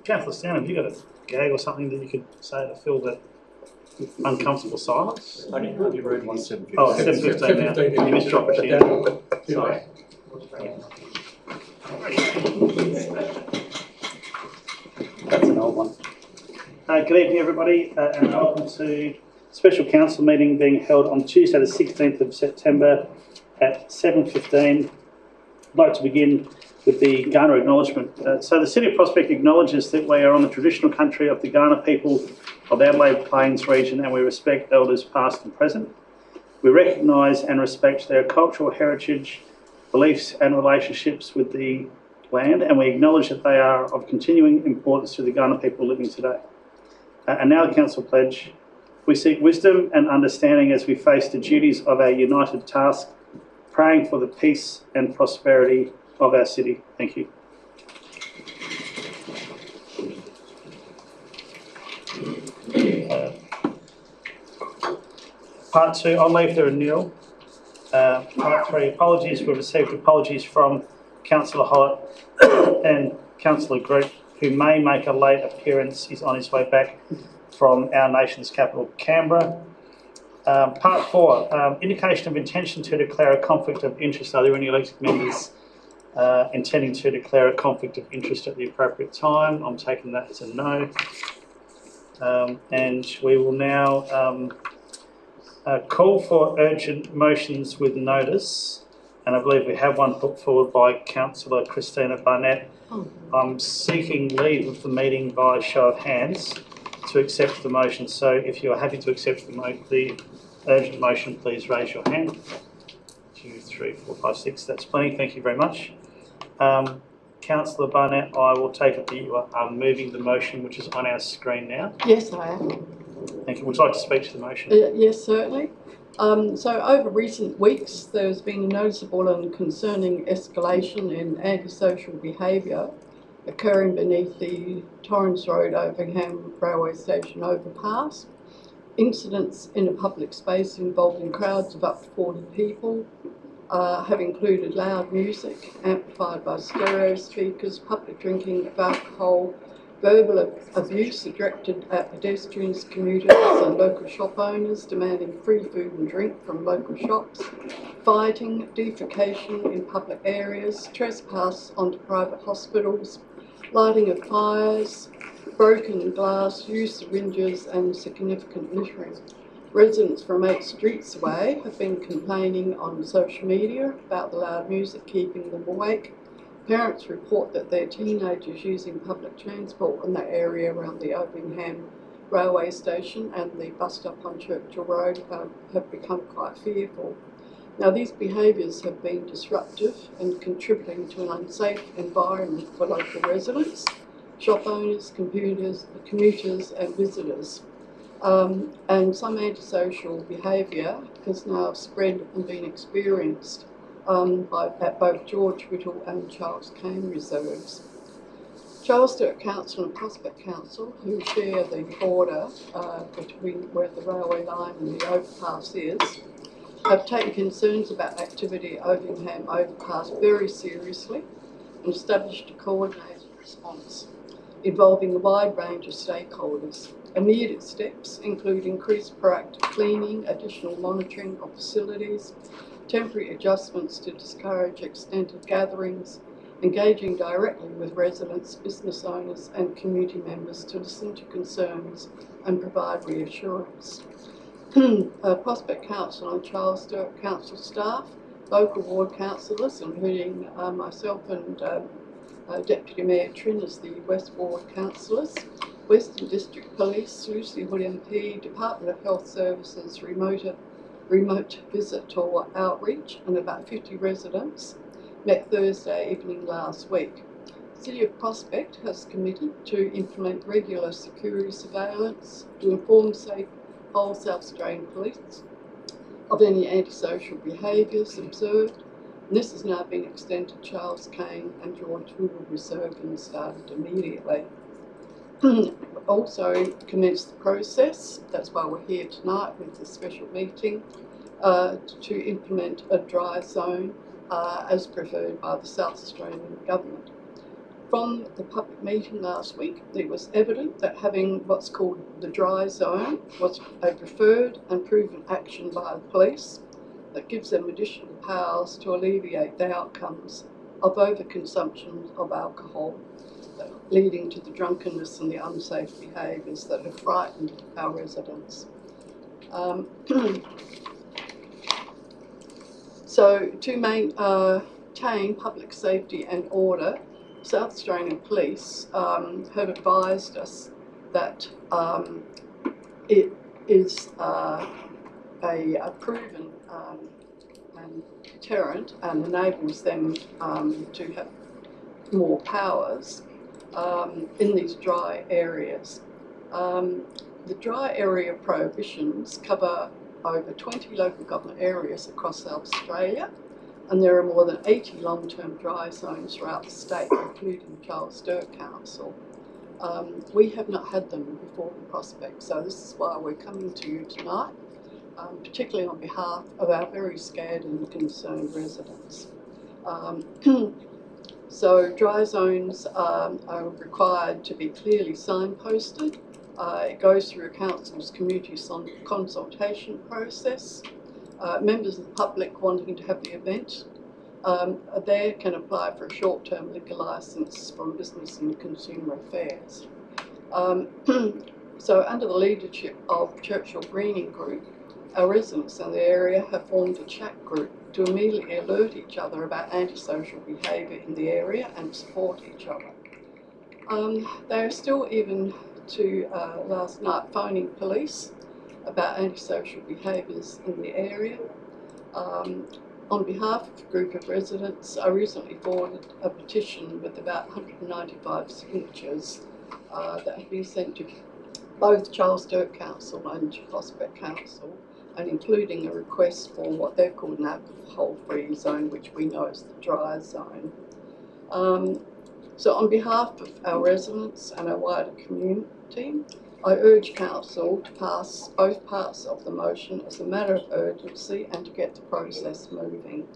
Councillor Stan, have you got a gag or something that you could say to fill that uncomfortable silence? I didn't know you read 1:15. Oh, 7:15 now. You missed your opportunity. Sorry. That's an old one. Good evening, everybody, and welcome to special council meeting being held on Tuesday, the 16th of September at 7:15. I'd like to begin with the Kaurna acknowledgement. So the City of Prospect acknowledges that we are on the traditional country of the Kaurna people of the Adelaide Plains region, and we respect elders past and present. We recognise and respect their cultural heritage, beliefs and relationships with the land, and we acknowledge that they are of continuing importance to the Kaurna people living today. And now the Council Pledge. We seek wisdom and understanding as we face the duties of our united task, praying for the peace and prosperity of our city. Thank you. Part 2, on leave there and nil. Part 3, apologies. We've received apologies from Councillor Hollett and Councillor Groot, who may make a late appearance. He's on his way back from our nation's capital, Canberra. Part 4, indication of intention to declare a conflict of interest. Are there any elected members intending to declare a conflict of interest at the appropriate time? I'm taking that as a no. And we will now call for urgent motions with notice, and I believe we have one put forward by Councillor Christina Barnett. I'm seeking leave of the meeting by show of hands to accept the motion. So if you are happy to accept the urgent motion, please raise your hand. 2, 3, 4, 5, 6. That's plenty. Thank you very much. Councillor Barnett, I will take it that you are moving the motion, which is on our screen now. Yes, I am. Thank you. Would you like to speak to the motion? Yes, certainly. So over recent weeks, there's been a noticeable and concerning escalation in antisocial behaviour occurring beneath the Torrens Road Ovingham Railway Station overpass. Incidents in a public space involving crowds of up to 40 people have included loud music amplified by stereo speakers, public drinking of alcohol, verbal abuse directed at pedestrians, commuters and local shop owners demanding free food and drink from local shops, fighting, defecation in public areas, trespass onto private hospitals, lighting of fires, broken glass, used syringes and significant littering. Residents from 8 streets away have been complaining on social media about the loud music keeping them awake. Parents report that their teenagers using public transport in the area around the Ovingham railway station and the bus stop on Churchill Road have become quite fearful. Now, these behaviours have been disruptive and contributing to an unsafe environment for local residents, shop owners, commuters and visitors. And some antisocial behaviour has now spread and been experienced at both George Whittle and Charles Kane reserves. Charles Sturt Council and Prospect Council, who share the border between where the railway line and the overpass is, have taken concerns about activity at Ovingham Overpass very seriously and established a coordinated response involving a wide range of stakeholders. Immediate steps include increased proactive cleaning, additional monitoring of facilities, temporary adjustments to discourage extended gatherings, engaging directly with residents, business owners and community members to listen to concerns and provide reassurance. Prospect Council and Charles Sturt Council staff, local ward councillors, including myself and Deputy Mayor Trin as the West Ward councillors, Western District Police, Lucy Hood MP, Department of Health Services, remote visitor outreach, and about 50 residents met Thursday evening last week. City of Prospect has committed to implement regular security surveillance to inform whole South Australian Police of any antisocial behaviours observed. And this has now been extended to Charles Kane and George Woodward Reserve and started immediately. Also commenced the process, that's why we're here tonight with this special meeting, to implement a dry zone as preferred by the South Australian Government. From the public meeting last week, it was evident that having what's called the dry zone was a preferred and proven action by the police that gives them additional powers to alleviate the outcomes of overconsumption of alcohol, leading to the drunkenness and the unsafe behaviours that have frightened our residents. So to maintain public safety and order, South Australian Police have advised us that it is a proven deterrent and enables them to have more powers in these dry areas. The dry area prohibitions cover over 20 local government areas across South Australia, and there are more than 80 long-term dry zones throughout the state, including Charles Sturt Council. We have not had them before in Prospect, so this is why we're coming to you tonight, particularly on behalf of our very scared and concerned residents. So dry zones are required to be clearly signposted. It goes through a council's community consultation process. Members of the public wanting to have the event there can apply for a short-term liquor licence from Business and Consumer Affairs. So under the leadership of Churchill Greening Group, our residents in the area have formed a chat group to immediately alert each other about antisocial behaviour in the area and support each other. They are still, even to last night, phoning police about antisocial behaviours in the area. On behalf of a group of residents, I recently forwarded a petition with about 195 signatures that have been sent to both Charles Sturt Council and Prospect Council, and including a request for what they've called an alcohol-free zone, which we know is the dry zone. So on behalf of our residents and our wider community, I urge Council to pass both parts of the motion as a matter of urgency and to get the process moving.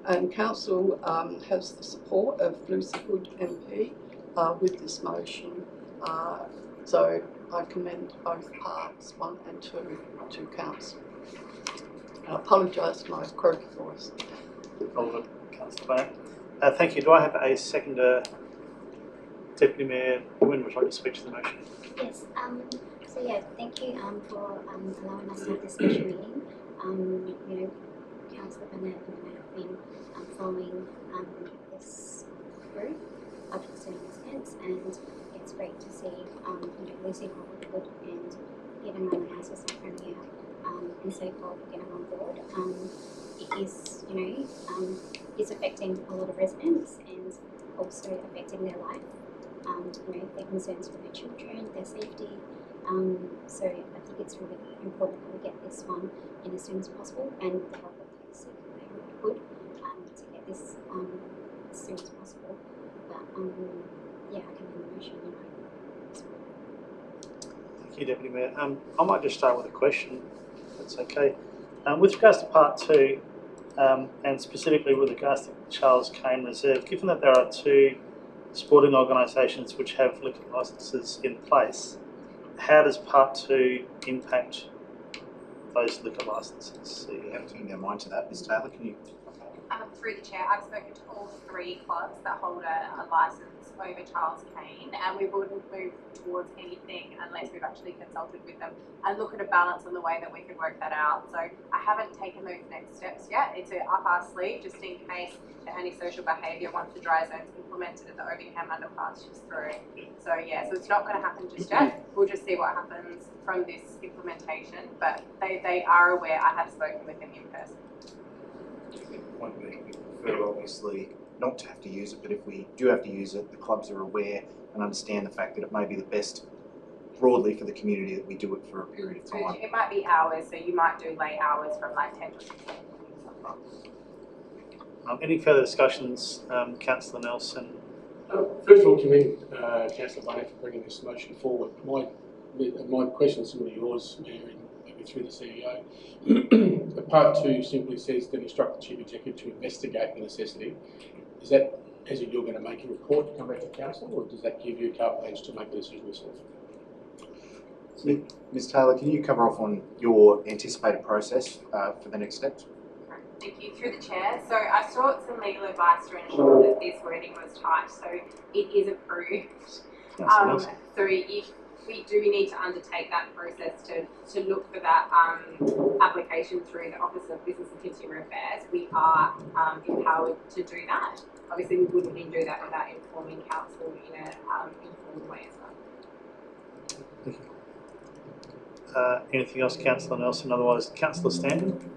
And Council has the support of Lucy Hood MP with this motion. So I commend both parts, 1 and 2, to Council. I apologise for my croaky voice. Councillor Bennett. Thank you. Do I have a seconder? Deputy Mayor Wynne would like to speak to the motion. Yes, so yeah, thank you for allowing us to have this special meeting. You know, Councillor Bennett and I have been following this group of concerned residents, and it's great to see you know, Lucy Hood and even Roman Houses in front here and so forth getting on board. It is, you know, it's affecting a lot of residents and also affecting their life. You know, their concerns for their children, their safety. So I think it's really important that we get this one in as soon as possible, and with the help of the city, they would to get this as soon as possible. But yeah, I can make the motion. You know. Thank you, Deputy Mayor. I might just start with a question, if that's okay. With regards to Part 2, and specifically with regards to Charles Kane Reserve, given that there are 2 sporting organisations which have liquor licences in place, how does Part 2 impact those liquor licences? So you have to turn your mind to that. Ms Taylor, can you? Through the Chair, I've spoken to all 3 clubs that hold a licence over Charles Kane, and we wouldn't move towards anything unless we've actually consulted with them and look at a balance on the way that we could work that out. So I haven't taken those next steps yet. It's up our sleeve just in case the antisocial behaviour once the dry zone's implemented at the Ovingham underpass is through. So yeah, so it's not going to happen just yet. We'll just see what happens from this implementation, but they are aware. I have spoken with them in person. Point being, we prefer obviously not to have to use it, but if we do have to use it, the clubs are aware and understand the fact that it may be the best broadly for the community that we do it for a period of So time. it might be hours, so you might do late hours from like 10 to 6. Any further discussions, Councillor Nelson? First of all, commend Councillor Barnett for bringing this motion forward. My question is similar to yours, Mayor, and maybe through the CEO. Part 2 simply says that instruct the Chief Executive to investigate the necessity. Is that as if you're going to make a report to come back to Council, or does that give you carte blanche to make a decision yourself? Ms Taylor, can you cover off on your anticipated process for the next steps? Thank you. Through the chair. So I sought some legal advice to ensure that this wording was tight, so it is approved. So if we do need to undertake that process to look for that application through the Office of Business and Consumer Affairs, we are empowered to do that. Obviously, we wouldn't do that without informing council in an informed way as well. Thank you. Anything else, Councillor Nelson? Otherwise, Councillor Stanton?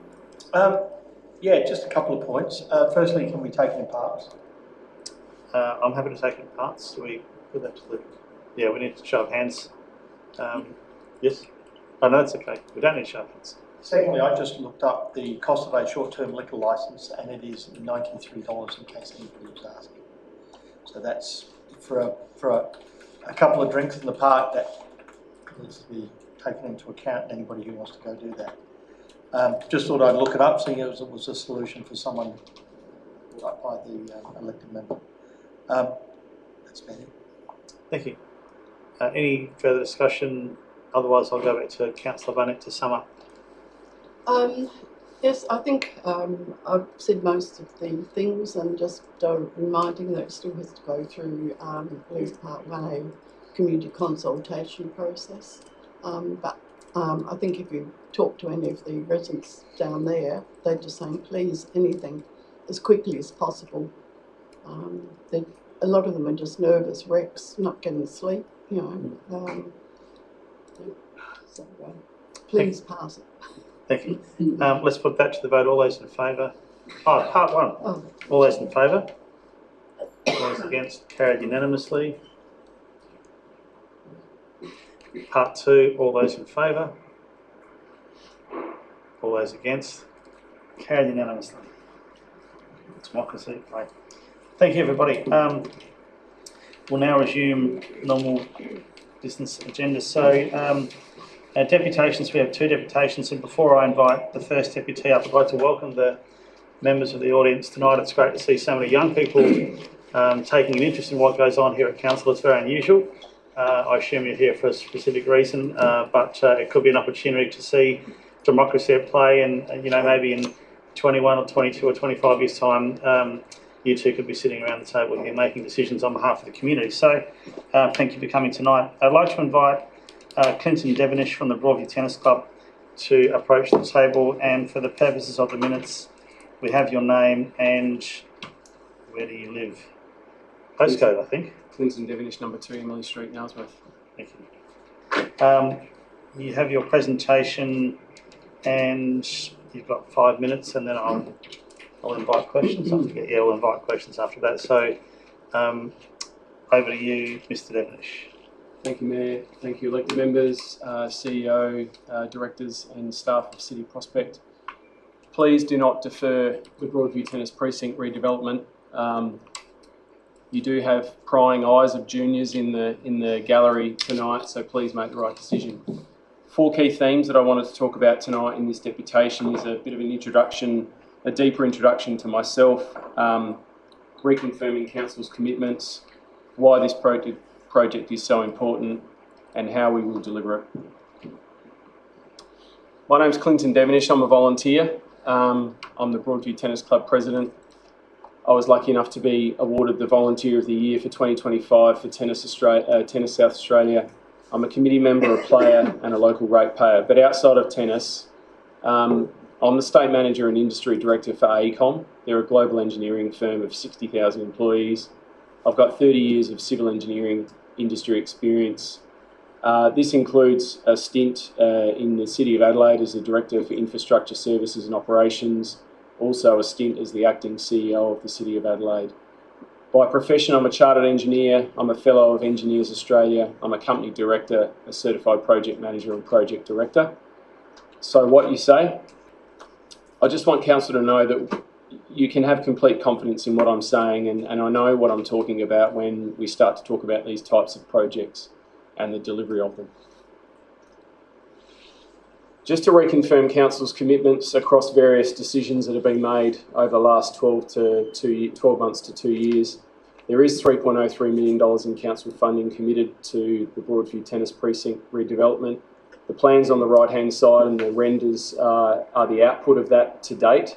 Yeah, just a couple of points. Firstly, can we take it in parts? I'm happy to take it in parts. Do we put that to the... Yeah, we need to show of hands. Yes? Oh, no, it's okay. We don't need to show of hands. Secondly, I just looked up the cost of a short-term liquor licence, and it is $93 in case anybody was asking. So that's for a couple of drinks in the park. That needs to be taken into account. Anybody who wants to go do that. Just thought I'd look it up, seeing as it was a solution for someone brought up by the elected member. That's about it. Thank you. Any further discussion? Otherwise, I'll go back to Councillor Barnett to sum up. Yes, I think I've said most of the things, and just reminding that it still has to go through Leave Part 1A community consultation process. But I think if you talk to any of the residents down there, they're just saying, please, anything as quickly as possible. A lot of them are just nervous wrecks, not getting sleep, you know. So please pass it. Thank you. Let's put that to the vote. All those in favour? Oh, part 1. Oh. All those in favour? All those against? Carried unanimously. Part 2. All those in favour? All those against? Carried unanimously. Democracy. Right. Thank you, everybody. We'll now resume normal business agenda. So, our deputations, we have 2 deputations, and before I invite the first deputy up, I'd like to welcome the members of the audience tonight. It's great to see so many young people taking an interest in what goes on here at Council. It's very unusual. I assume you're here for a specific reason, but it could be an opportunity to see democracy at play, and you know, maybe in 21 or 22 or 25 years' time, you two could be sitting around the table here making decisions on behalf of the community. So, thank you for coming tonight. I'd like to invite Clinton Devenish from the Broadview Tennis Club to approach the table, and for the purposes of the minutes, we have your name and where do you live? Postcode, I think. Clinton Devenish, number 2, Emily Street, Nailsworth. Thank you. You have your presentation, and you've got 5 minutes, and then I'll invite questions. I'll invite questions after that. So, over to you, Mr. Devenish. Thank you, Mayor. Thank you, elected members, CEO, directors and staff of City Prospect. Please do not defer the Broadview Tennis Precinct redevelopment. You do have prying eyes of juniors in the gallery tonight, so please make the right decision. 4 key themes that I wanted to talk about tonight in this deputation is a bit of an introduction, a deeper introduction to myself, reconfirming Council's commitments, why this project is so important, and how we will deliver it. My name's Clinton Devenish. I'm a volunteer. I'm the Broadview Tennis Club president. I was lucky enough to be awarded the Volunteer of the Year for 2025 for Tennis South Australia. I'm a committee member, a player and a local ratepayer. But outside of tennis, I'm the State Manager and Industry Director for AECOM. They're a global engineering firm of 60,000 employees. I've got 30 years of civil engineering industry experience. This includes a stint in the City of Adelaide as the Director for Infrastructure Services and Operations, also a stint as the Acting CEO of the City of Adelaide. By profession, I'm a chartered engineer, I'm a fellow of Engineers Australia, I'm a company director, a certified project manager and project director. So what you say, I just want council to know that you can have complete confidence in what I'm saying, and I know what I'm talking about when we start to talk about these types of projects and the delivery of them. Just to reconfirm council's commitments across various decisions that have been made over the last 12 months to 2 years, there is $3.03 million in council funding committed to the Broadview Tennis Precinct redevelopment. The plans on the right-hand side and the renders are the output of that to date.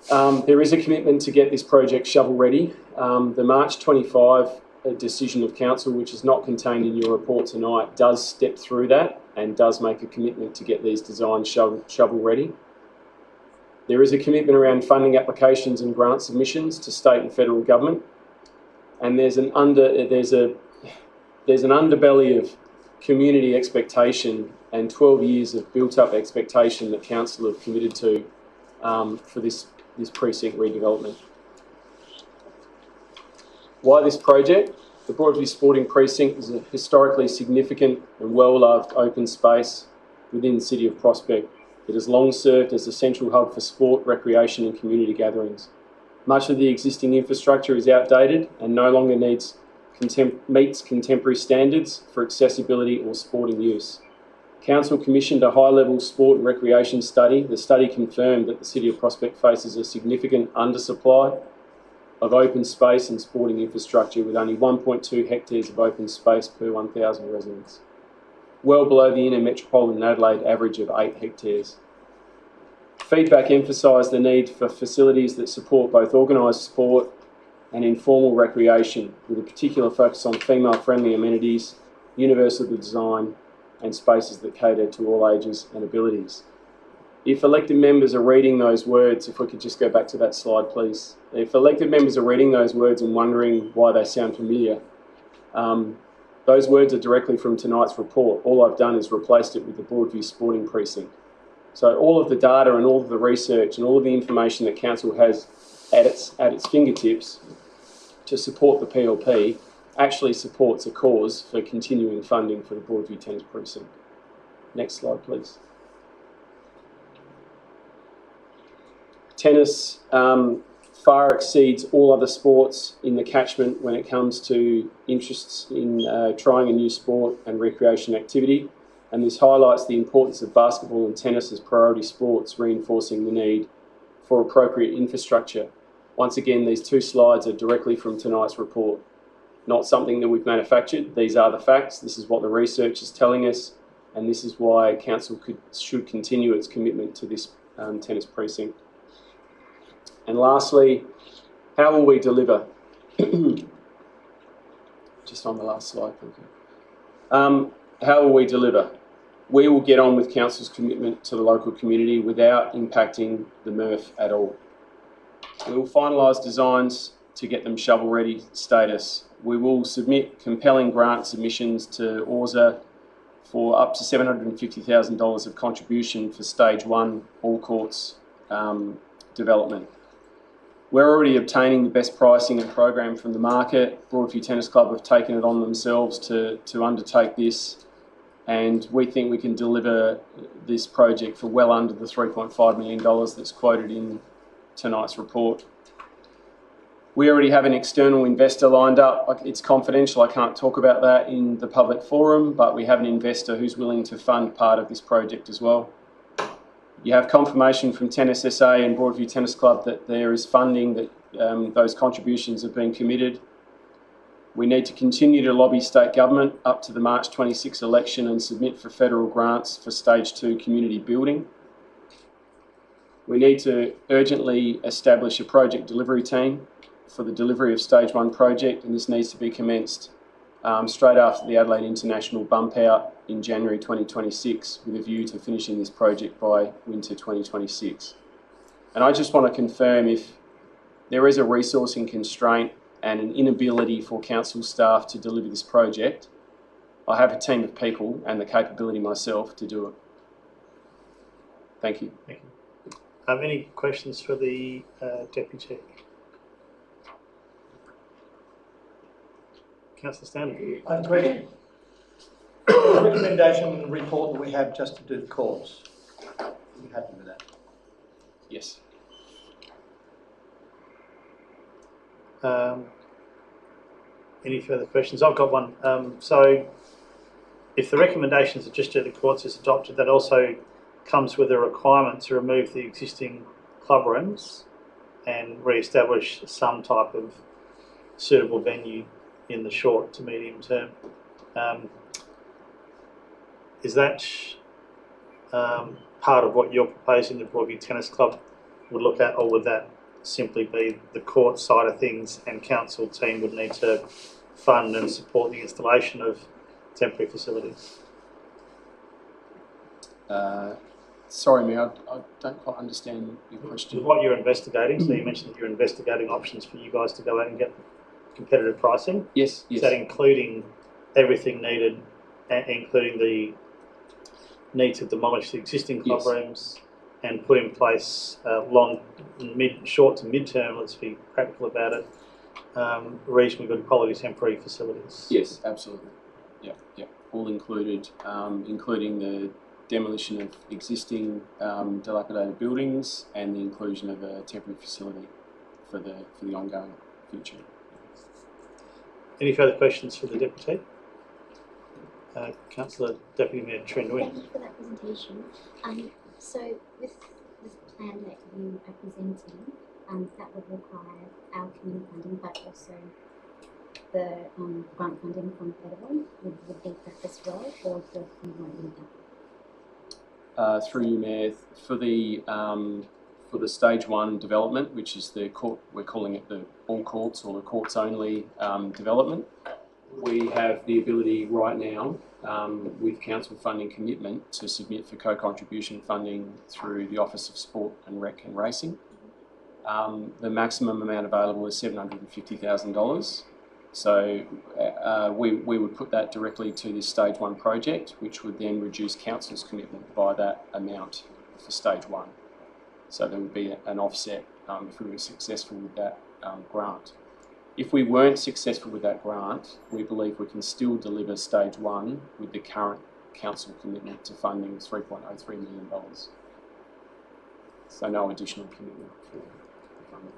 There is a commitment to get this project shovel-ready. The March 25 decision of council, which is not contained in your report tonight, does step through that and does make a commitment to get these designs shovel-ready. There is a commitment around funding applications and grant submissions to state and federal government, and there's an underbelly of community expectation and 12 years of built-up expectation that council have committed to for this precinct redevelopment. Why this project? The Broadview Sporting Precinct is a historically significant and well-loved open space within the city of Prospect. It has long served as a central hub for sport, recreation and community gatherings. Much of the existing infrastructure is outdated and no longer meets contemporary standards for accessibility or sporting use. Council commissioned a high-level sport and recreation study. The study confirmed that the City of Prospect faces a significant undersupply of open space and sporting infrastructure, with only 1.2 hectares of open space per 1,000 residents, well below the inner metropolitan Adelaide average of 8 hectares. Feedback emphasised the need for facilities that support both organised sport and informal recreation, with a particular focus on female-friendly amenities, universal design, and spaces that cater to all ages and abilities. If elected members are reading those words, if we could just go back to that slide, please. If elected members are reading those words and wondering why they sound familiar, those words are directly from tonight's report. All I've done is replaced it with the Broadview Sporting Precinct. So all of the data and all of the research and all of the information that council has at its fingertips to support the PLP actually supports a cause for continuing funding for the Broadview Tennis Precinct. Next slide, please. Tennis far exceeds all other sports in the catchment when it comes to interests in trying a new sport and recreation activity, and this highlights the importance of basketball and tennis as priority sports, reinforcing the need for appropriate infrastructure. Once again, these two slides are directly from tonight's report, not something that we've manufactured. These are the facts, this is what the research is telling us, and this is why council should continue its commitment to this tennis precinct. And lastly, how will we deliver? Just on the last slide, thank you. How will we deliver? We will get on with council's commitment to the local community without impacting the MRF at all. We will finalise designs to get them shovel-ready status. We will submit compelling grant submissions to ORSA for up to $750,000 of contribution for Stage 1 all courts development. We're already obtaining the best pricing and program from the market. Broadview Tennis Club have taken it on themselves to undertake this, and we think we can deliver this project for well under the $3.5 million that's quoted in tonight's report. We already have an external investor lined up. It's confidential, I can't talk about that in the public forum, but we have an investor who's willing to fund part of this project as well. You have confirmation from Tennis SA and Broadview Tennis Club that there is funding, that those contributions have been committed. We need to continue to lobby state government up to the March 26 election and submit for federal grants for Stage 2 community building. We need to urgently establish a project delivery team for the delivery of Stage 1 project, and this needs to be commenced straight after the Adelaide International bump out in January 2026, with a view to finishing this project by winter 2026. And I just want to confirm, if there is a resourcing constraint and an inability for council staff to deliver this project, I have a team of people and the capability myself to do it. Thank you. Thank you. Any questions for the Deputy? Councillor Stanley. Greg, the recommendation in the report that we have just to do the courts, are you happy with that? Yes. Any further questions? I've got one. So if the recommendations are just to the courts is adopted, that also comes with a requirement to remove the existing club rooms and re-establish some type of suitable venue in the short to medium term. Is that part of what you're proposing the Broadview Tennis Club would look at, or would that simply be the court side of things and council team would need to fund and support the installation of temporary facilities? Sorry, Mayor, I don't quite understand your question. What you're investigating, so you mentioned that you're investigating options for you guys to go out and get competitive pricing. Yes, yes. Is that including everything needed, including the need to demolish the existing club rooms and put in place short to mid-term, let's be practical about it, reasonably good quality temporary facilities? Yes, absolutely. Yeah, yeah. All included, including the demolition of existing dilapidated buildings and the inclusion of a temporary facility for the ongoing future. Any further questions for the Deputy? Councillor Deputy Mayor Trindwin. Thank you for that presentation. So with this plan that you are presenting, that would require our community funding, but also the grant funding from Federal would need that as well, or do you won't need that? Through you, Mayor, for the stage 1 development, which is the court, we're calling it the all courts or the courts only development, we have the ability right now with council funding commitment to submit for co-contribution funding through the Office of Sport and Rec and Racing. The maximum amount available is $750,000. So we would put that directly to this stage 1 project, which would then reduce council's commitment by that amount for stage 1. So there would be an offset if we were successful with that grant. If we weren't successful with that grant, we believe we can still deliver stage 1 with the current council commitment to funding of $3.03 million. So no additional commitment for funding.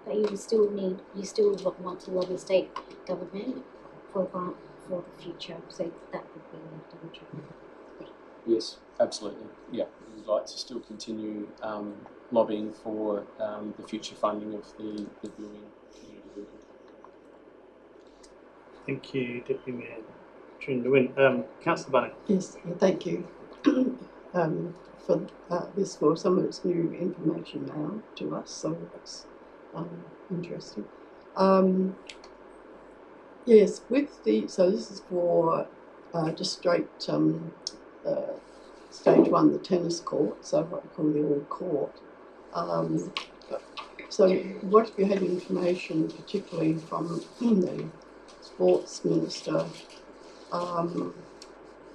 But you still want to lobby state government for a grant for the future, so that would be left on the track. Yes, absolutely. Yeah, we would like to still continue lobbying for the future funding of the building, community building. Thank you, Deputy Mayor Trindwin. Councillor Bunning. Yes, thank you for this, for some of its new information now to us, so that's interesting. Yes, with the, so this is for just straight stage 1, the tennis court, so what we call the all court. So what have you had information, particularly from the Sports Minister,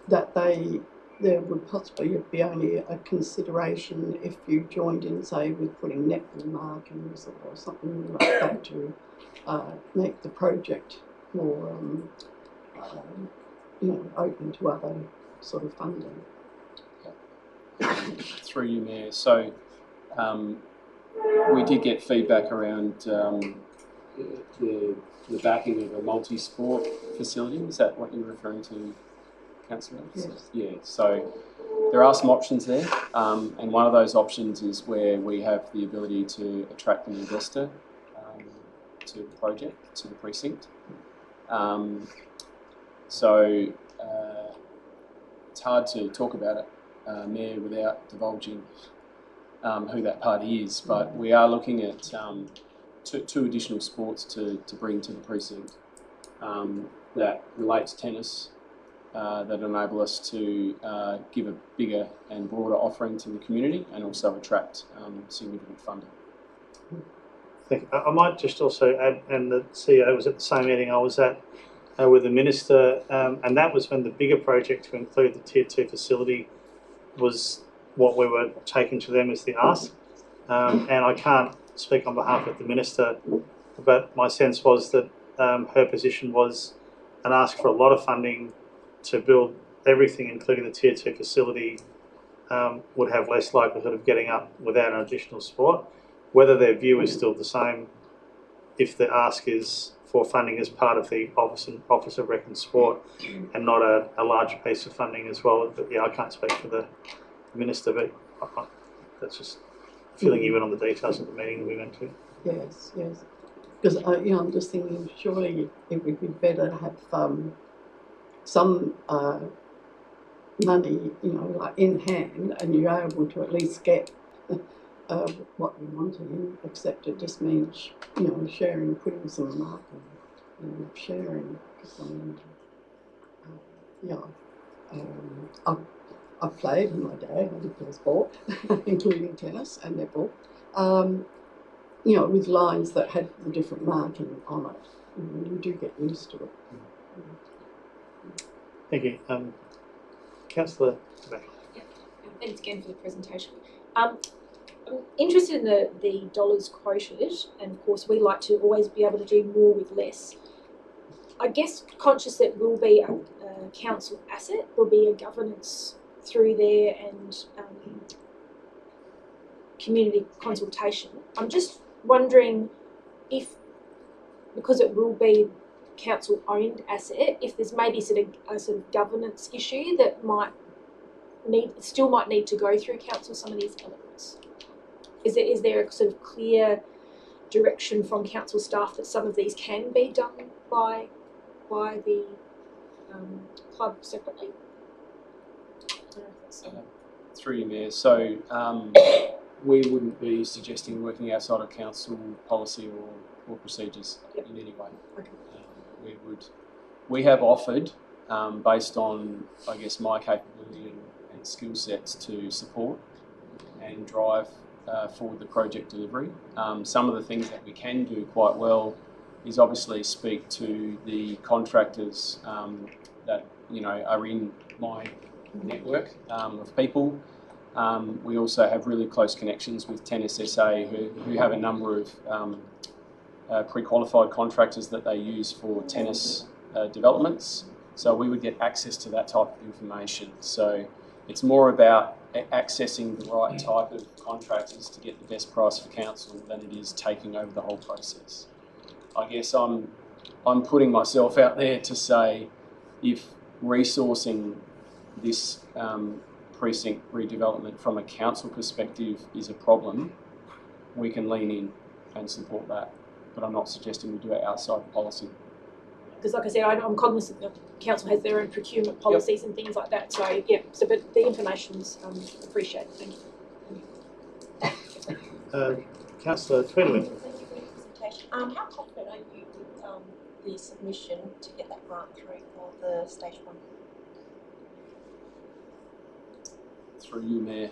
that there would possibly be only a consideration if you joined in, say, with putting netball margins or something like that to make the project more, open to other sort of funding? Through you, Mayor. So we did get feedback around the backing of a multi-sport facility. Is that what you're referring to, Councillor? Yes. Yeah, so there are some options there, and one of those options is where we have the ability to attract an investor to the project, to the precinct. So it's hard to talk about it, Mayor, without divulging who that party is, but we are looking at two additional sports to bring to the precinct that relate to tennis, that enable us to give a bigger and broader offering to the community and also attract significant funding. I might just also add, and the CEO was at the same meeting I was at with the Minister, and that was when the bigger project to include the Tier 2 facility was what we were taking to them as the ask. And I can't speak on behalf of the Minister, but my sense was that her position was and ask for a lot of funding to build everything, including the Tier 2 facility, would have less likelihood of getting up without an additional support. Whether their view is still the same, if the ask is for funding as part of the Office of Rec and Sport and not a larger piece of funding as well. But yeah, I can't speak for the Minister, but that's just filling you in on the details of the meeting that we went to. Yes, yes. Because I'm just thinking, surely it would be better to have some money, like in hand, and you're able to at least get what you wanted in, except it just means, sharing, putting some marking, sharing. I've played in my day, I did play sport, including tennis and netball, with lines that had the different marking on it. You do get used to it. Thank you. Councillor Beck. Thanks again for the presentation. I'm interested in the dollars quoted, and of course we like to always be able to do more with less. I guess conscious that will be a council asset, will be a governance through there and community consultation. I'm just wondering if, because it will be council owned asset, if there's maybe a sort of governance issue that might need to go through council, some of these elements. Is there a sort of clear direction from council staff that some of these can be done by the club separately? Through you, Mayor. So we wouldn't be suggesting working outside of council policy or procedures in any way. Okay. We have offered, based on, I guess, my capability and skill sets to support and drive forward the project delivery. Some of the things that we can do quite well is obviously speak to the contractors that are in my network of people. We also have really close connections with Tennis SA, who have a number of pre-qualified contractors that they use for tennis developments. So we would get access to that type of information. So it's more about accessing the right type of contractors to get the best price for council than it is taking over the whole process. I guess I'm putting myself out there to say, if resourcing this precinct redevelopment from a council perspective is a problem, we can lean in and support that. But I'm not suggesting we do it outside policy. Because like I said, I'm cognizant that council has their own procurement policies and things like that. So yeah, but the information's appreciated. Thank you. Councillor Tweedledee. Thank you for your presentation. How confident are you with the submission to get that grant through for the stage 1? Through you, Mayor.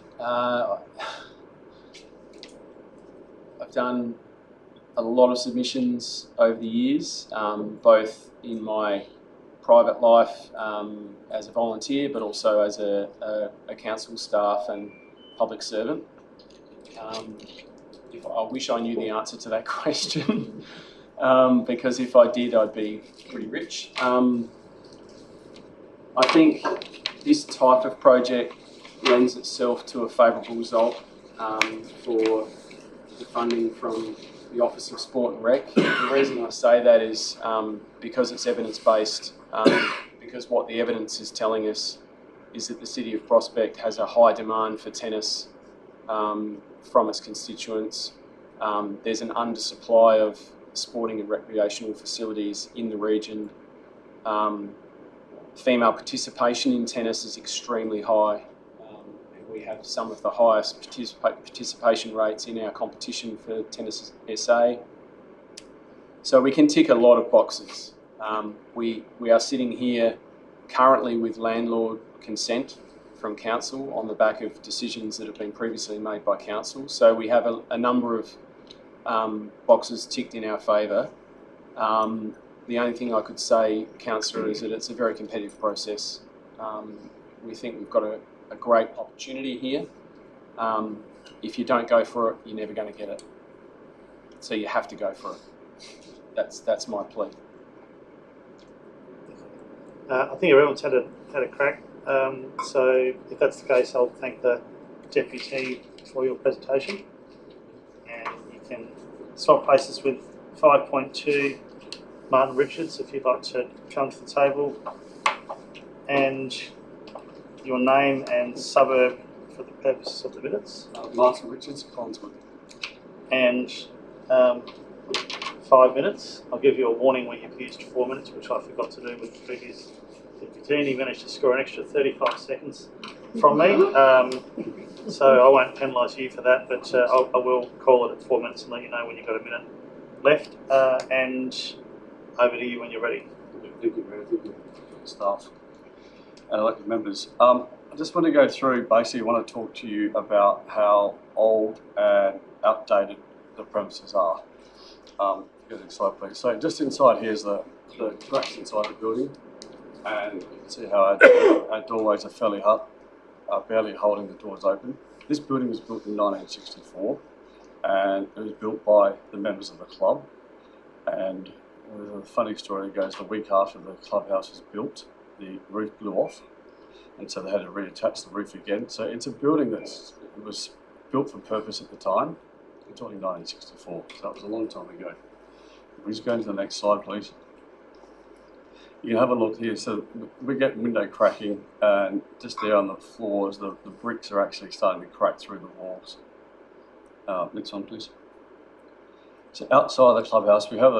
I've done a lot of submissions over the years, both in my private life as a volunteer, but also as a council staff and public servant. I wish I knew the answer to that question, because if I did, I'd be pretty rich. I think this type of project lends itself to a favourable result for the funding from the Office of Sport and Rec. The reason I say that is because it's evidence-based, because what the evidence is telling us is that the City of Prospect has a high demand for tennis from its constituents. There's an undersupply of sporting and recreational facilities in the region. Female participation in tennis is extremely high. We have some of the highest participation rates in our competition for Tennis SA. So we can tick a lot of boxes. We are sitting here currently with landlord consent from council on the back of decisions that have been previously made by council. So we have a number of boxes ticked in our favour. The only thing I could say, councillor, is that it's a very competitive process. We think we've got a great opportunity here. If you don't go for it, you're never going to get it. So you have to go for it. That's my plea. I think everyone's had a crack. So if that's the case, I'll thank the deputy for your presentation, and you can swap places with 5.2 Martin Richards if you'd like to come to the table, and your name and suburb for the purposes of the minutes. Martin Richards, Collinswood. And 5 minutes. I'll give you a warning when you've used 4 minutes, which I forgot to do with the previous deputy, and he managed to score an extra 35 seconds from me. So I won't penalise you for that, but I will call it at 4 minutes and let you know when you've got a minute left. And over to you when you're ready. Thank you, Mayor. Thank you, staff and elected members. I just want to go through, basically want to talk to you about how old and outdated the premises are. Go to the slide, please. So just inside here is the cracks inside the building, and you can see how our doorways are fairly barely holding the doors open. This building was built in 1964, and it was built by the members of the club. And there's a funny story that goes, the week after the clubhouse was built, the roof blew off, and so they had to reattach the roof again. So it's a building that was built for purpose at the time. We're talking 1964, so that was a long time ago. If we just go into the next slide, please. You can have a look here. So we get window cracking, and just there on the floors, the bricks are actually starting to crack through the walls. Next one, please. So outside the clubhouse, we have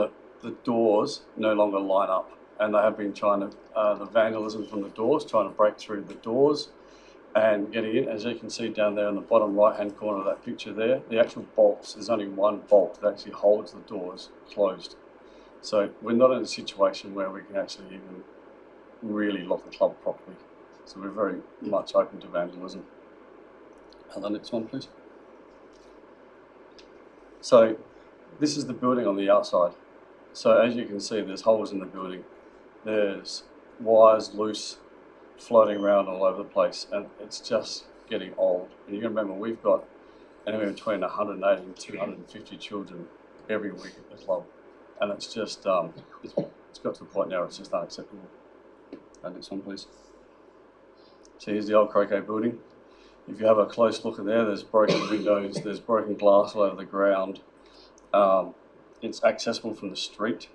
the doors no longer line up, and they have been trying to, the vandalism from the doors, trying to break through the doors and getting in. As you can see down there in the bottom right-hand corner of that picture there, the actual bolts, there's only one bolt that actually holds the doors closed. So we're not in a situation where we can actually even really lock the club properly. So we're very much open to vandalism. And the next one, please. So this is the building on the outside. So as you can see, there's holes in the building. There's wires loose, floating around all over the place, and it's just getting old. And you can remember, we've got anywhere between 180 and 250 children every week at the club, and it's just it's got to the point now it's just unacceptable. Next one, please. So here's the old Croquet building. If you have a close look at there, there's broken windows, there's broken glass all over the ground. It's accessible from the street,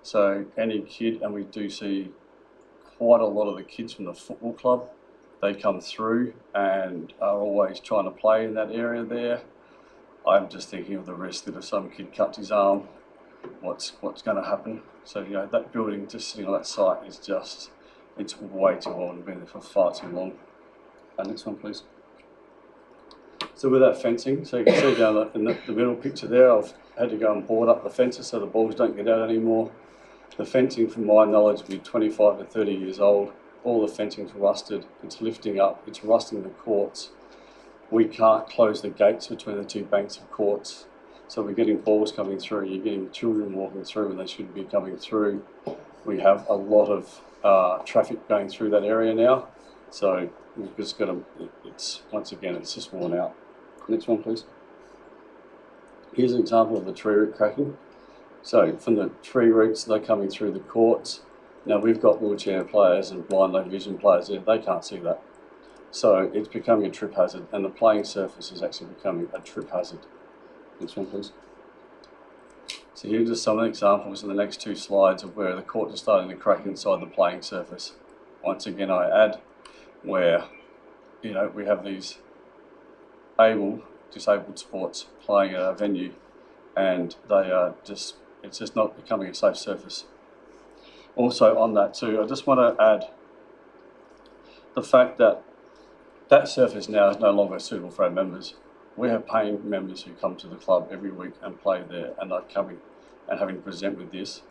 so any kid, and we do see quite a lot of the kids from the football club, they come through and are always trying to play in that area there. I'm just thinking of the risk that if some kid cuts his arm, what's going to happen. So you know, that building just sitting on that site is just, it's way too old and been there for far too long. Next one, please. So with that fencing, so you can see down in the middle picture there, I've had to go and board up the fences so the balls don't get out anymore. The fencing, from my knowledge, will be 25 to 30 years old. All the fencing's rusted, it's lifting up, it's rusting the courts. We can't close the gates between the two banks of courts. So we're getting balls coming through, you're getting children walking through when they shouldn't be coming through. We have a lot of traffic going through that area now. So we've just got to, it's, once again, it's just worn out. Next one, please. Here's an example of the tree root cracking. So from the tree roots, they're coming through the courts. Now we've got wheelchair players and blind low vision players there, they can't see that. So it's becoming a trip hazard, and the playing surface is actually becoming a trip hazard. Next one, please. So here's just some of the examples in the next two slides of where the courts are starting to crack inside the playing surface. Once again, I add where, you know, we have these disabled sports playing at a venue, and they are just, it's just not becoming a safe surface. Also on that too, I just want to add the fact that that surface now is no longer suitable for our members. We have paying members who come to the club every week and play there, and are coming and having to present with this.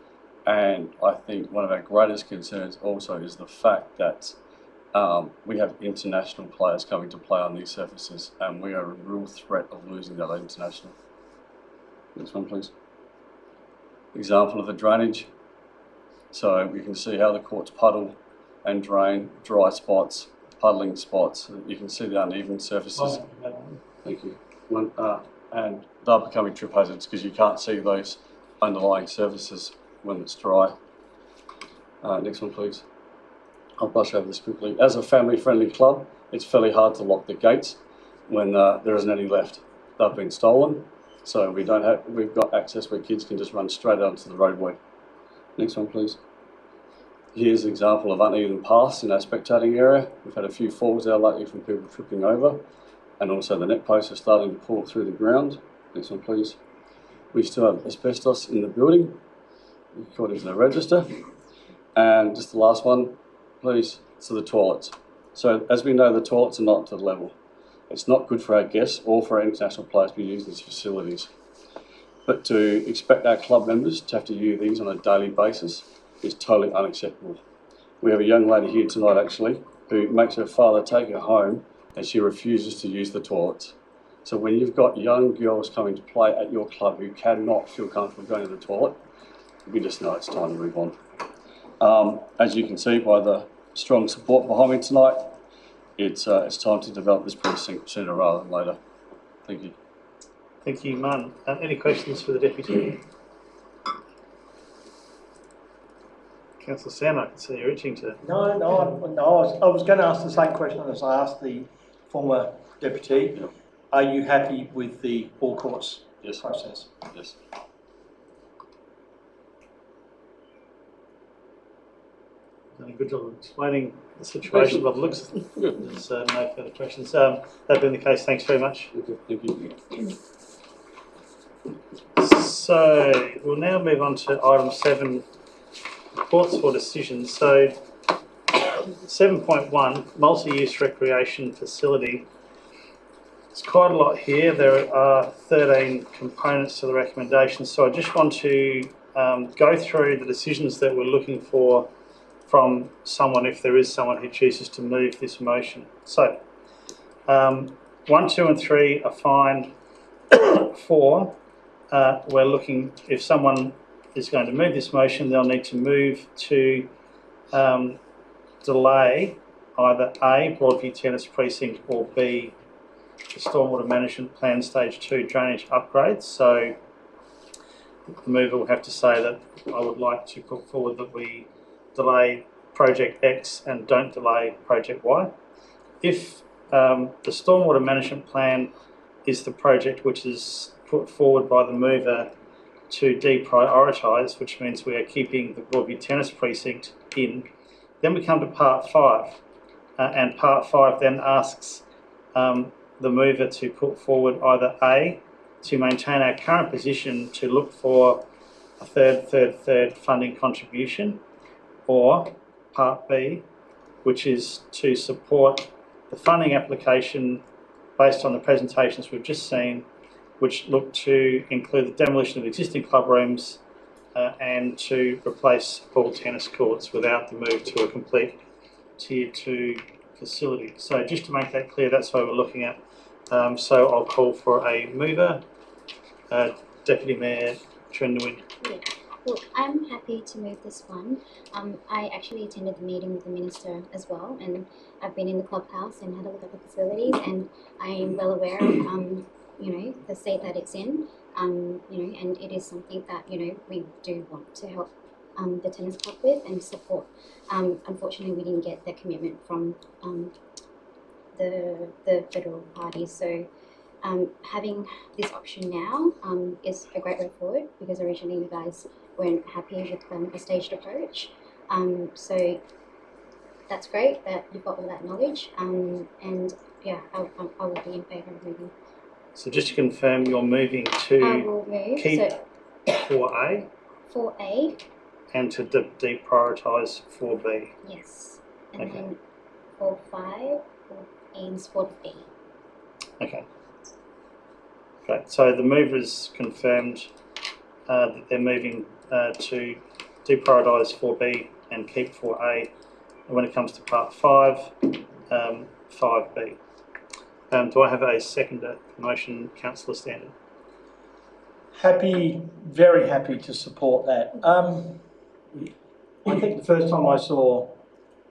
And I think one of our greatest concerns also is the fact that we have international players coming to play on these surfaces, and we are a real threat of losing that international. Next one, please. Example of the drainage. So we can see how the courts puddle and drain, dry spots, puddling spots. You can see the uneven surfaces. Thank you. And they're becoming trip hazards because you can't see those underlying surfaces when it's dry. Next one, please. I'll brush over this quickly. As a family-friendly club, it's fairly hard to lock the gates when there isn't any left. They've been stolen, so we've got access where kids can just run straight onto the roadway. Next one, please. Here's an example of uneven paths in our spectating area. We've had a few falls there lately from people tripping over, and also the net posts are starting to pull through the ground. Next one, please. We still have asbestos in the building, according to the register. And just the last one, please, to the toilets. So as we know, the toilets are not to the level. It's not good for our guests or for our international players to use these facilities. But to expect our club members to have to use these on a daily basis is totally unacceptable. We have a young lady here tonight actually who makes her father take her home and she refuses to use the toilets. So when you've got young girls coming to play at your club who cannot feel comfortable going to the toilet, we just know it's time to move on. As you can see by the strong support behind me tonight, it's time to develop this precinct sooner rather than later. Thank you. Thank you, Martin. Any questions for the Deputy? Councillor Sand, I can see you're itching to. No, I was going to ask the same question as I asked the former Deputy. Yep. Are you happy with the ball courts process? Yes. Done a good job of explaining the situation by the looks of them. There's no further questions. That being the case, thanks very much. Thank you. So we'll now move on to item 7, reports for decisions. So 7.1, multi-use recreation facility. It's quite a lot here. There are 13 components to the recommendation. So I just want to go through the decisions that we're looking for from someone, if there is someone who chooses to move this motion. So 1, 2 and 3 are fine. 4, we're looking, if someone is going to move this motion, they'll need to move to delay either A, Broadview Tennis Precinct, or B, the Stormwater Management Plan Stage 2 drainage upgrades. So the mover will have to say that I would like to put forward that we delay Project X and don't delay Project Y. If the Stormwater Management Plan is the project which is put forward by the mover to deprioritise, which means we are keeping the Broadview Tennis Precinct in, then we come to Part 5. And Part 5 then asks the mover to put forward either A, to maintain our current position to look for a third funding contribution, or Part B, which is to support the funding application based on the presentations we've just seen, which look to include the demolition of existing club rooms and to replace all tennis courts without the move to a complete Tier 2 facility. So just to make that clear, that's what we're looking at. So I'll call for a mover, Deputy Mayor Trindwin. Yeah. Look, I'm happy to move this one. I actually attended the meeting with the Minister as well, and I've been in the clubhouse and had a look at the facilities, and I am well aware of the state that it's in, and it is something that, we do want to help the tennis club with and support. Unfortunately, we didn't get the commitment from the federal party, so having this option now is a great way forward, because originally you guys weren't happy with a staged approach. So that's great that you've got all that knowledge, and yeah, I will be in favour of moving. So just to confirm, you're moving to keep 4A? 4A. And to deprioritise 4B? Yes. And then 4.5 aims for B. Okay. Great. So the movers confirmed that they're moving to deprioritise 4B and keep 4A. And when it comes to Part 5, 5B. Do I have a seconder motion, Councillor Stanton? Happy, very happy to support that. I think the first time I saw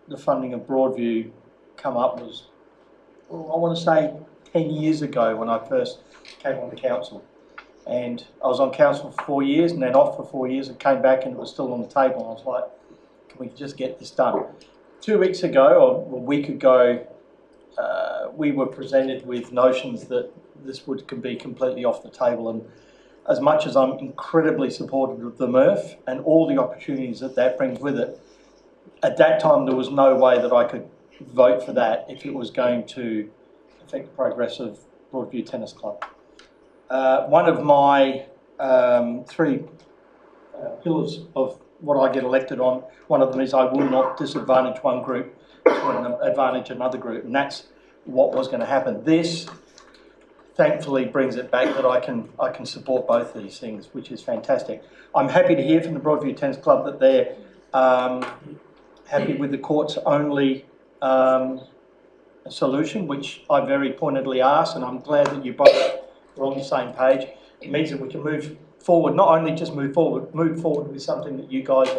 the funding of Broadview come up was, I want to say 10 years ago when I first came on the council. And I was on council for 4 years and then off for 4 years and came back and it was still on the table. I was like, can we just get this done? 2 weeks ago, or a week ago, we were presented with notions that this could be completely off the table. And as much as I'm incredibly supportive of the MRF and all the opportunities that brings with it, at that time there was no way that I could vote for that if it was going to affect the progress of Broadview Tennis Club. One of my 3 pillars of what I get elected on, one of them is I will not disadvantage one group to advantage another group, and that's what was going to happen. This thankfully brings it back that I can support both these things, which is fantastic. I'm happy to hear from the Broadview Tennis Club that they're happy with the courts only solution, which I very pointedly asked, and I'm glad that you both are on the same page. It means that we can move forward, not only just move forward with something that you guys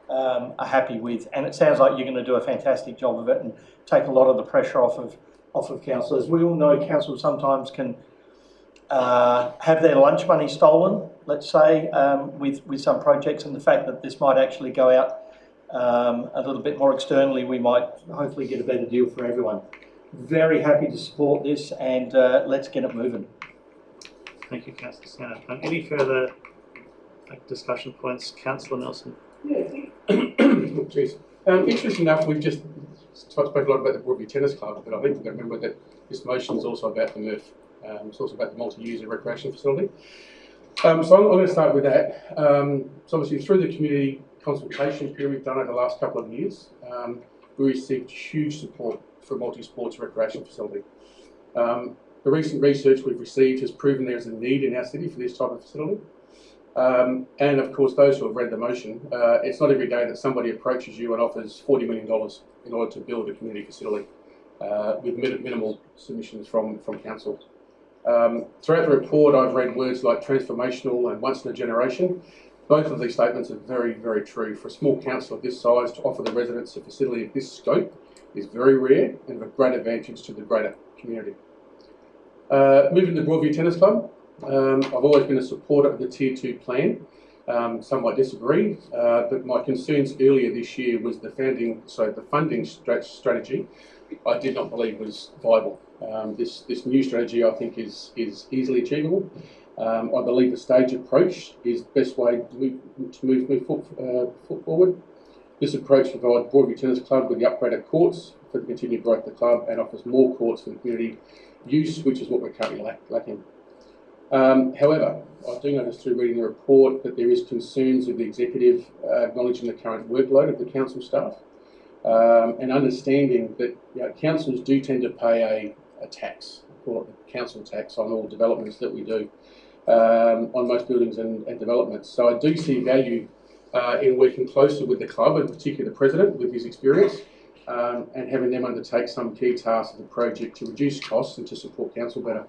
are happy with, and it sounds like you're going to do a fantastic job of it and take a lot of the pressure off of councillors. We all know councils sometimes can have their lunch money stolen, let's say, with some projects, and the fact that this might actually go out a little bit more externally, we might hopefully get a better deal for everyone. Very happy to support this, and let's get it moving. Thank you, Councillor Santa. Any further discussion points? Councillor Nelson. Yeah. Interesting enough, we've just spoken a lot about the Broadview Tennis Club, but I think we've got to remember that this motion is also about the MRF. It's also about the multi-user recreation facility. So I'm going to start with that. So obviously through the community consultation period we've done over the last couple of years, we received huge support for a multi-sports recreation facility. The recent research we've received has proven there's a need in our city for this type of facility. And of course, those who have read the motion, it's not every day that somebody approaches you and offers $40 million in order to build a community facility with minimal submissions from council. Throughout the report, I've read words like transformational and once in a generation. Both of these statements are very, very true. For a small council of this size to offer the residents a facility of this scope is very rare and of a great advantage to the greater community. Moving to the Broadview Tennis Club, I've always been a supporter of the Tier 2 plan. Some might disagree, but my concerns earlier this year was the funding strategy I did not believe was viable. This new strategy I think is easily achievable. I believe the stage approach is the best way to move forward. This approach provides Broadview Tennis Club with the upgraded courts for the continued growth of the club and offers more courts for the community use, which is what we're currently lacking. However, I do notice through reading the report that there is concerns of the executive acknowledging the current workload of the council staff and understanding that councils do tend to pay a tax, call it the council tax, on all developments that we do on most buildings and developments. So I do see value in working closer with the club, and particularly the president with his experience, and having them undertake some key tasks of the project to reduce costs and to support council better.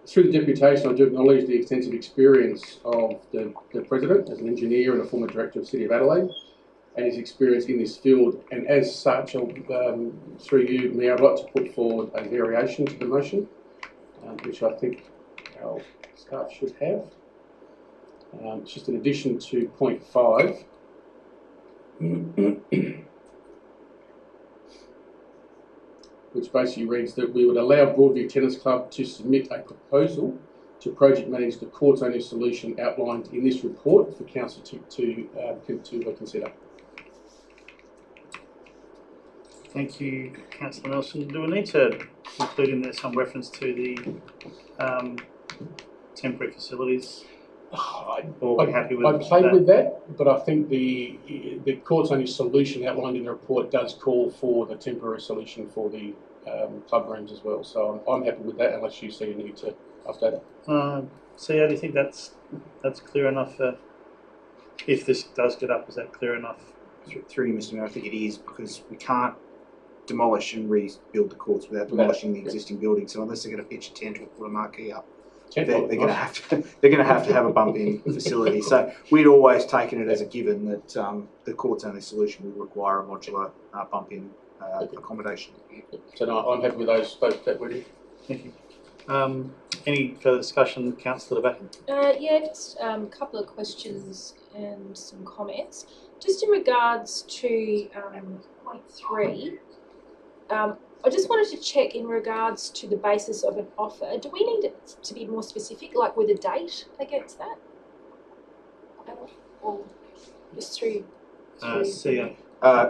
Through the deputation, I do acknowledge the extensive experience of the President as an engineer and a former director of the City of Adelaide, and his experience in this field. And as such, through you, Mayor, I'd like to put forward a variation to the motion, which I think our staff should have. It's just an addition to point 5. Which basically reads that we would allow Broadview Tennis Club to submit a proposal to project manage the courts-only solution outlined in this report for council to consider. Thank you, Councillor Nelson. Do we need to include in there some reference to the temporary facilities? I'd play with that, but I think the courts-only solution outlined in the report does call for the temporary solution for the club rooms as well. So I'm happy with that, unless you see a need to update it. CEO, do you think that's clear enough? If this does get up, is that clear enough? Through you, Mr. Mayor, I think it is, because we can't demolish and rebuild the courts without demolishing the existing building. So unless they're going to pitch a tent or put a marquee up, they're going to have to have a bump in facility. So we'd always taken it as a given that the courts only solution will require a modular bump in accommodation. So no, I'm happy with that wording. Thank you. Any further discussion, Councillor Batten? Yeah, just a couple of questions and some comments. Just in regards to point 3, I just wanted to check in regards to the basis of an offer. Do we need it to be more specific, like with a date against that? Or just through CEO.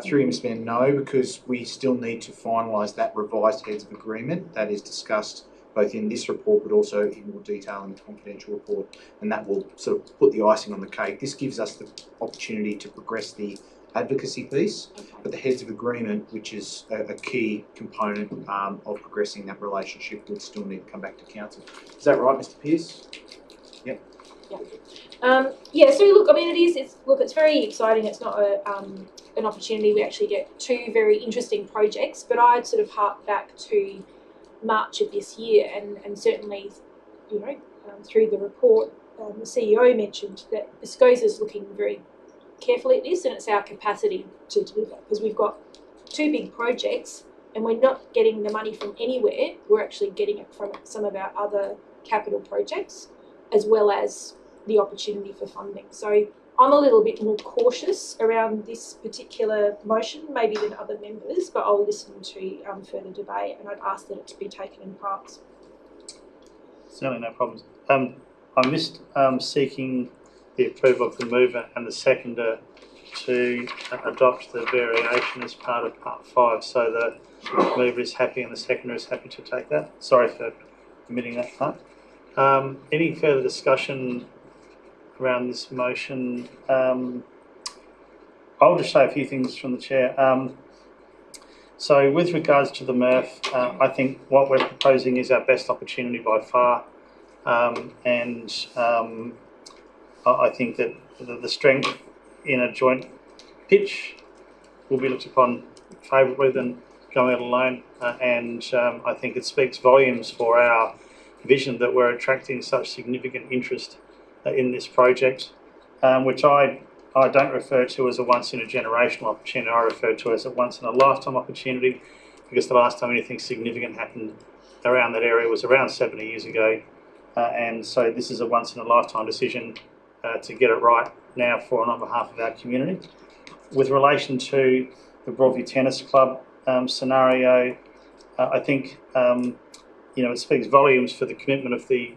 Through you, Mr. Mayor, no, because we still need to finalise that revised heads of agreement that is discussed both in this report but also in more detail in the confidential report, and that will sort of put the icing on the cake. This gives us the opportunity to progress the advocacy piece, but the heads of agreement, which is a key component of progressing that relationship, would still need to come back to council. Is that right, Mr. Pearce? Yep. Yeah, so look, I mean, it's very exciting. It's not an opportunity. We actually get 2 very interesting projects, but I'd sort of hark back to March of this year, and certainly, you know, through the report, the CEO mentioned that SCOSA is looking very carefully at this, and it's our capacity to deliver, because we've got 2 big projects and we're not getting the money from anywhere. We're actually getting it from some of our other capital projects, as well as the opportunity for funding. So I'm a little bit more cautious around this particular motion, maybe than other members, but I'll listen to further debate, and I'd ask that it to be taken in parts. Certainly no problems. I missed seeking the approval of the mover and the seconder to adopt the variation as part of part 5. So the mover is happy and the seconder is happy to take that. Sorry for omitting that part. Any further discussion around this motion? I'll just say a few things from the chair. So with regards to the MRF, I think what we're proposing is our best opportunity by far, and I think that the strength in a joint pitch will be looked upon favourably than going it alone, and I think it speaks volumes for our vision that we're attracting such significant interest in this project, which I don't refer to as a once-in-a-generational opportunity. I refer to as a once-in-a-lifetime opportunity, because the last time anything significant happened around that area was around 70 years ago, and so this is a once-in-a-lifetime decision to get it right now for and on behalf of our community. With relation to the Broadview Tennis Club scenario, I think it speaks volumes for the commitment of the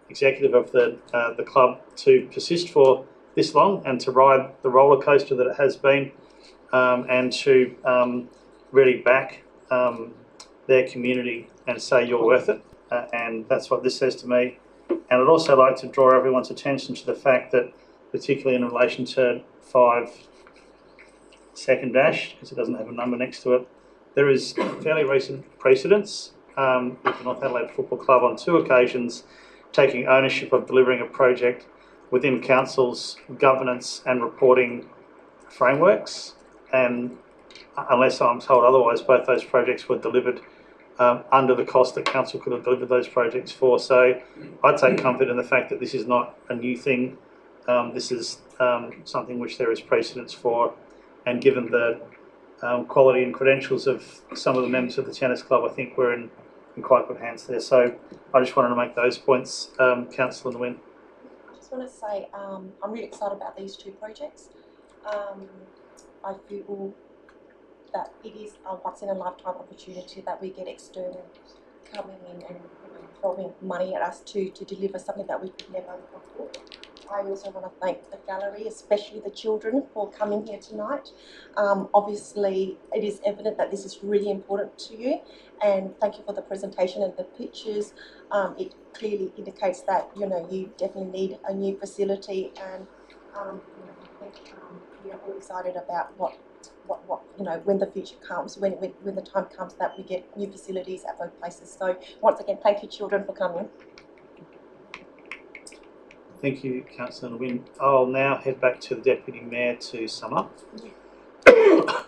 executive of the club to persist for this long and to ride the roller coaster that it has been, and to really back their community and say you're worth it, and that's what this says to me. And I'd also like to draw everyone's attention to the fact that, particularly in relation to 5 second dash, because it doesn't have a number next to it, there is fairly recent precedence with the North Adelaide Football Club on 2 occasions taking ownership of delivering a project within council's governance and reporting frameworks, and unless I'm told otherwise, both those projects were delivered under the cost that council could have delivered those projects for. So I take comfort in the fact that this is not a new thing. This is something which there is precedence for, and given the quality and credentials of some of the members of the tennis club, I think we're in quite good hands there. So I just wanted to make those points, Councillor Nguyen. I just want to say I'm really excited about these 2 projects. I feel that it is a once-in-a-lifetime opportunity that we get external coming in and throwing money at us to deliver something that we could never afford. I also want to thank the gallery, especially the children, for coming here tonight. Obviously, it is evident that this is really important to you, and thank you for the presentation and the pictures. It clearly indicates that you definitely need a new facility, and I think we are all excited about what when the future comes, when the time comes that we get new facilities at both places. So once again, thank you, children, for coming. Thank you, Councillor Nguyen. I'll now head back to the Deputy Mayor to sum up. So I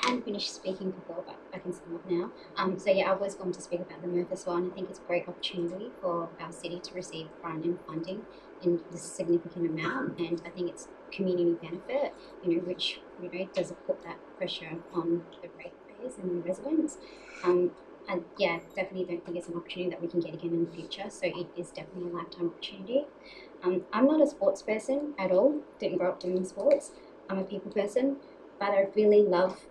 hadn't finished speaking before, but I can sum up now. So yeah, I was going to speak about the MRF as well, and I think it's a great opportunity for our city to receive front-end funding in this significant amount, and I think it's community benefit, which doesn't put that pressure on the ratepayers and the residents. And yeah, definitely don't think it's an opportunity that we can get again in the future. So it is definitely a lifetime opportunity. I'm not a sports person at all, didn't grow up doing sports. I'm a people person, but I really love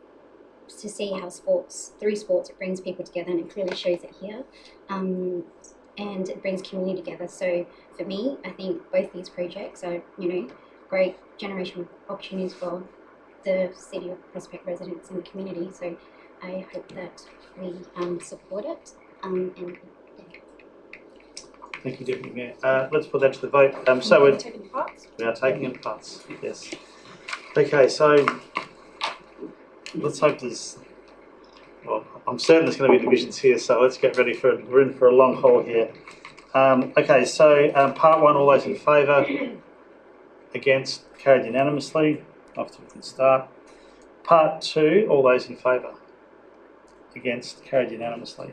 to see how through sports, it brings people together, and it clearly shows it here. And it brings community together. So for me, I think both these projects are, great generational opportunities for the City of Prospect residents and the community. So I hope that we support it. And Thank you, Deputy Mayor. Let's put that to the vote. So we are taking in parts. Yes. Okay, so let's hope there's. Well, I'm certain there's going to be divisions here, so let's get ready we're in for a long haul here. Okay, so part 1, all those in favour, against, carried unanimously. Off to a good start. Part 2, all those in favour, against, carried unanimously.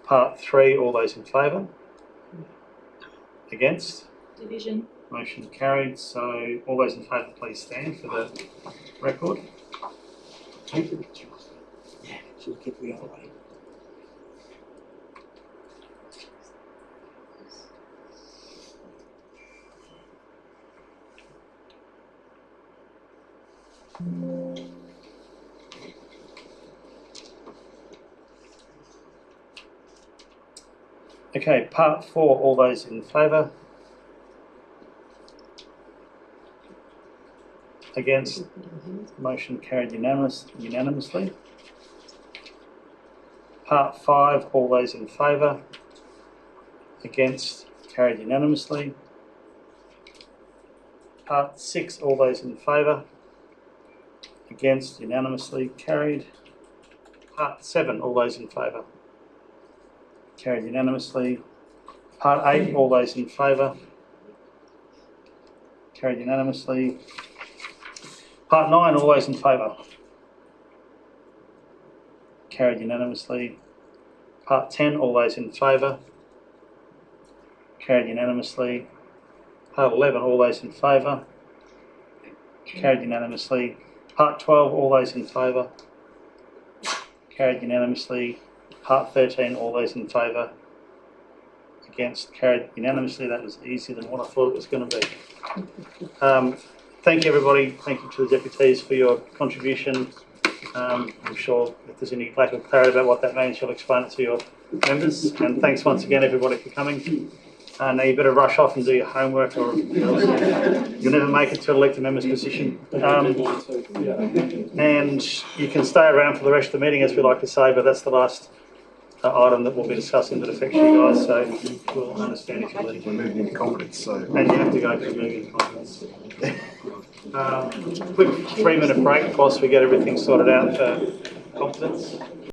Part 3, all those in favour, against. Division. Motion carried. So all those in favour, please stand for the record. Take the picture. Yeah, she'll keep the other way. Okay, part 4, all those in favour, against, motion carried unanimously. Part 5, all those in favour, against, carried unanimously. Part 6, all those in favour, against, unanimously carried. Part 7, all those in favour, carried unanimously. Part 8, all those in favour, carried unanimously. Part 9, all those in favour, carried unanimously. Part 10, all those in favour, carried unanimously. Part 11, all those in favour, carried unanimously. Part 12, all those in favour, carried unanimously. Part 13, all those in favour, against, carried unanimously. That was easier than what I thought it was going to be. Thank you, everybody. Thank you to the deputies for your contribution. I'm sure if there's any lack of clarity about what that means, you'll explain it to your members. And thanks once again, everybody, for coming. Now you better rush off and do your homework, or you'll never make it to an elected member's position. And you can stay around for the rest of the meeting, as we like to say, but that's the last item that we'll be discussing that affects you guys, so we'll understand if you leave. We're moving into confidence, so. And you have to go to the moving confidence. Quick 3-minute break whilst we get everything sorted out for confidence.